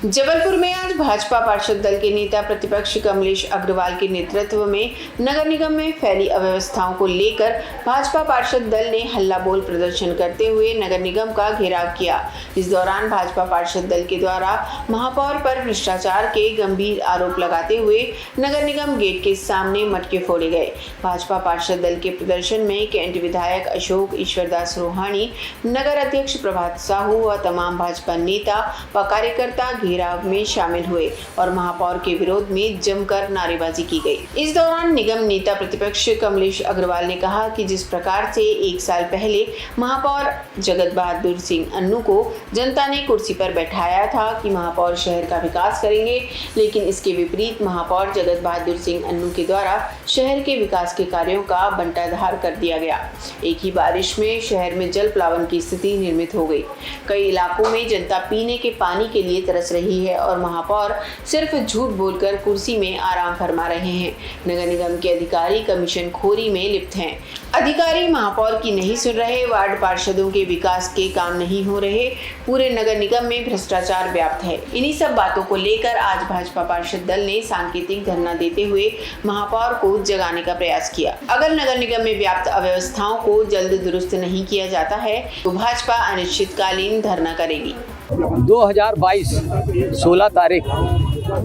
जबलपुर में आज भाजपा पार्षद दल के नेता प्रतिपक्ष कमलेश अग्रवाल के नेतृत्व में नगर निगम में फैली अव्यवस्थाओं को लेकर भाजपा पार्षद दल ने हल्ला बोल प्रदर्शन करते हुए नगर निगम का घेराव किया। इस दौरान भाजपा पार्षद दल के द्वारा महापौर पर भ्रष्टाचार के गंभीर आरोप लगाते हुए नगर निगम गेट के सामने मटके फोड़े गए। भाजपा पार्षद दल के प्रदर्शन में कैंट विधायक अशोक ईश्वरदास रोहानी, नगर अध्यक्ष प्रभात साहू व तमाम भाजपा नेता व कार्यकर्ता घेराव में शामिल हुए और महापौर के विरोध में जमकर नारेबाजी की गई। इस दौरान निगम नेता प्रतिपक्ष कमलेश अग्रवाल ने कहा कि जिस प्रकार से 1 साल पहले महापौर जगत बहादुर सिंह अन्नू को जनता ने कुर्सी पर बैठाया था कि महापौर शहर का विकास करेंगे, लेकिन इसके विपरीत महापौर जगत बहादुर सिंह अन्नू के द्वारा शहर के विकास के कार्यों का बंटाधार कर दिया गया। एक ही बारिश में शहर में जल प्लावन की स्थिति निर्मित हो गई। कई इलाकों में जनता पीने के पानी के लिए तरस रही है और महापौर सिर्फ झूठ बोलकर कुर्सी में आराम फरमा रहे हैं। नगर निगम के अधिकारी कमीशन खोरी में लिप्त हैं। अधिकारी महापौर की नहीं सुन रहे, वार्ड पार्षदों के विकास के काम नहीं हो रहे, पूरे नगर निगम में भ्रष्टाचार व्याप्त है। इन्हीं सब बातों को लेकर आज भाजपा पार्षद दल ने सांकेतिक धरना देते हुए महापौर को जगाने का प्रयास किया। अगर नगर निगम में व्याप्त अव्यवस्थाओं को जल्द दुरुस्त नहीं किया जाता है तो भाजपा अनिश्चितकालीन धरना करेगी। 2022 16 तारीख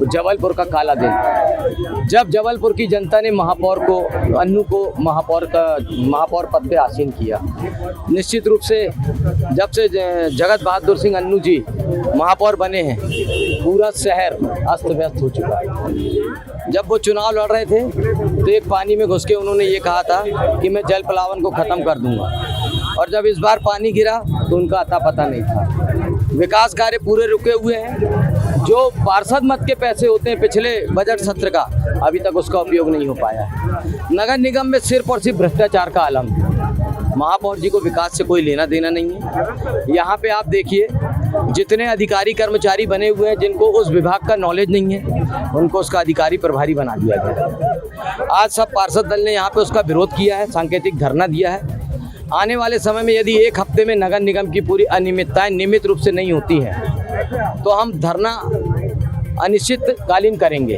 जबलपुर का काला दिन, जब जबलपुर की जनता ने महापौर को अन्नू को महापौर पद पे आसीन किया। निश्चित रूप से जब से जगत बहादुर सिंह अन्नू जी महापौर बने हैं, पूरा शहर अस्त व्यस्त हो चुका है। जब वो चुनाव लड़ रहे थे तो एक पानी में घुस के उन्होंने ये कहा था कि मैं जल प्लावन को ख़त्म कर दूंगा, और जब इस बार पानी गिरा तो उनका अता पता नहीं था। विकास कार्य पूरे रुके हुए हैं। जो पार्षद मत के पैसे होते हैं पिछले बजट सत्र का, अभी तक उसका उपयोग नहीं हो पाया है। नगर निगम में सिर्फ और सिर्फ भ्रष्टाचार का आलम है। महापौर जी को विकास से कोई लेना देना नहीं है। यहाँ पे आप देखिए, जितने अधिकारी कर्मचारी बने हुए हैं जिनको उस विभाग का नॉलेज नहीं है, उनको उसका अधिकारी प्रभारी बना दिया गया। आज सब पार्षद दल ने यहाँ पे उसका विरोध किया है, सांकेतिक धरना दिया है। आने वाले समय में यदि 1 हफ्ते में नगर निगम की पूरी अनियमितताएं नियमित रूप से नहीं होती हैं तो हम धरना अनिश्चितकालीन करेंगे,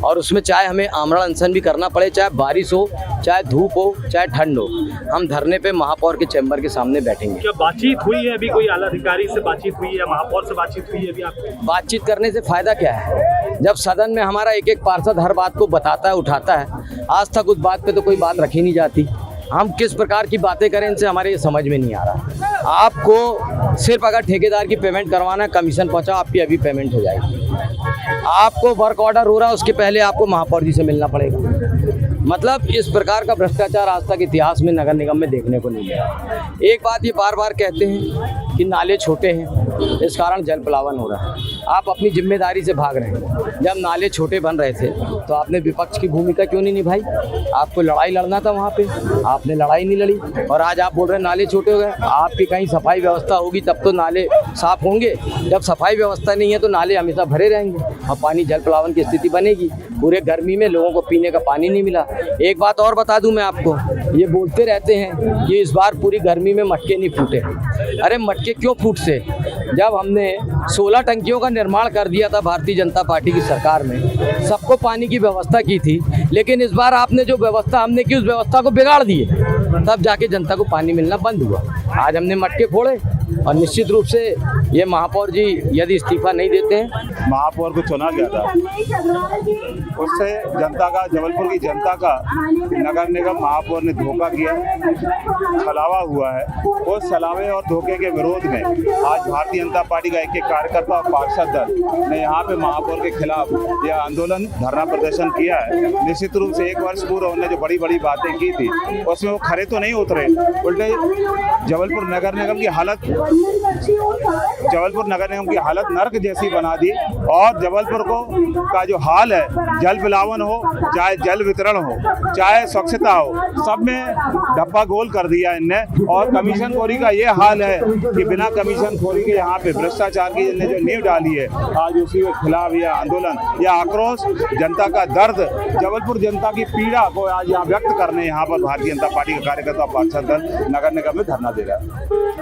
और उसमें चाहे हमें आमरण अनशन भी करना पड़े, चाहे बारिश हो, चाहे धूप हो, चाहे ठंड हो, हम धरने पे महापौर के चैम्बर के सामने बैठेंगे। क्या बातचीत हुई है? अभी कोई आला अधिकारी से बातचीत हुई है, महापौर से बातचीत हुई है? अभी आपको बातचीत करने से फायदा क्या है? जब सदन में हमारा एक एक पार्षद हर बात को बताता है, उठाता है, आज तक उस बात पे तो कोई बात रखी नहीं जाती। हम किस प्रकार की बातें करें, इनसे हमारे ये समझ में नहीं आ रहा। आपको सिर्फ अगर ठेकेदार की पेमेंट करवाना है, कमीशन पहुंचाओ, आपकी अभी पेमेंट हो जाएगी। आपको वर्क ऑर्डर हो रहा है, उसके पहले आपको महापौर जी से मिलना पड़ेगा। मतलब इस प्रकार का भ्रष्टाचार आज तक इतिहास में नगर निगम में देखने को नहीं मिला। एक बात ये बार बार कहते हैं कि नाले छोटे हैं, इस कारण जल प्लावन हो रहा है। आप अपनी जिम्मेदारी से भाग रहे हैं। जब नाले छोटे बन रहे थे तो आपने विपक्ष की भूमिका क्यों नहीं निभाई? आपको लड़ाई लड़ना था वहाँ पे, आपने लड़ाई नहीं लड़ी, और आज आप बोल रहे हैं नाले छोटे हो गए। आपकी कहीं सफाई व्यवस्था होगी तब तो नाले साफ होंगे। जब सफाई व्यवस्था नहीं है तो नाले हमेशा भरे रहेंगे और पानी जल प्लावन की स्थिति बनेगी। पूरे गर्मी में लोगों को पीने का पानी नहीं मिला। एक बात और बता दूं मैं आपको, ये बोलते रहते हैं कि इस बार पूरी गर्मी में मटके नहीं फूटे। अरे मटके क्यों फूटते? जब हमने 16 टंकियों का निर्माण कर दिया था भारतीय जनता पार्टी की सरकार में, सबको पानी की व्यवस्था की थी, लेकिन इस बार आपने जो व्यवस्था हमने की उस व्यवस्था को बिगाड़ दिए, तब जाके जनता को पानी मिलना बंद हुआ। आज हमने मटके फोड़े, और निश्चित रूप से ये महापौर जी यदि इस्तीफा नहीं देते हैं, महापौर को चुना गया था, उससे जनता का, जबलपुर की जनता का नगर निगम महापौर ने धोखा किया, छलावा हुआ है। उस छलावे और धोखे के विरोध में आज भारतीय जनता पार्टी का एक कार्यकर्ता और पार्षद दल ने यहाँ पे महापौर के खिलाफ यह आंदोलन, धरना प्रदर्शन किया है। निश्चित रूप से 1 वर्ष पूर्व उन्होंने जो बड़ी बड़ी बातें की थी उसमें वो खरे तो नहीं उतरे, उल्टे जबलपुर नगर निगम की हालत नर्क जैसी बना दी। और जबलपुर का जो हाल है, जल प्लावन हो, चाहे जल वितरण हो, चाहे स्वच्छता हो, सब में डब्बा गोल कर दिया इनने। और कमीशन खोरी का ये हाल है कि बिना कमीशन खोरी के यहाँ पे भ्रष्टाचार की इन्हें जो नींव डाली है, आज उसी के खिलाफ यह आंदोलन, यह आक्रोश, जनता का दर्द, जबलपुर जनता की पीड़ा को आज यहाँ व्यक्त करने यहाँ पर भारतीय जनता पार्टी का कार्यकर्ता पार्षद दल नगर निगम में धरना दे रहा है।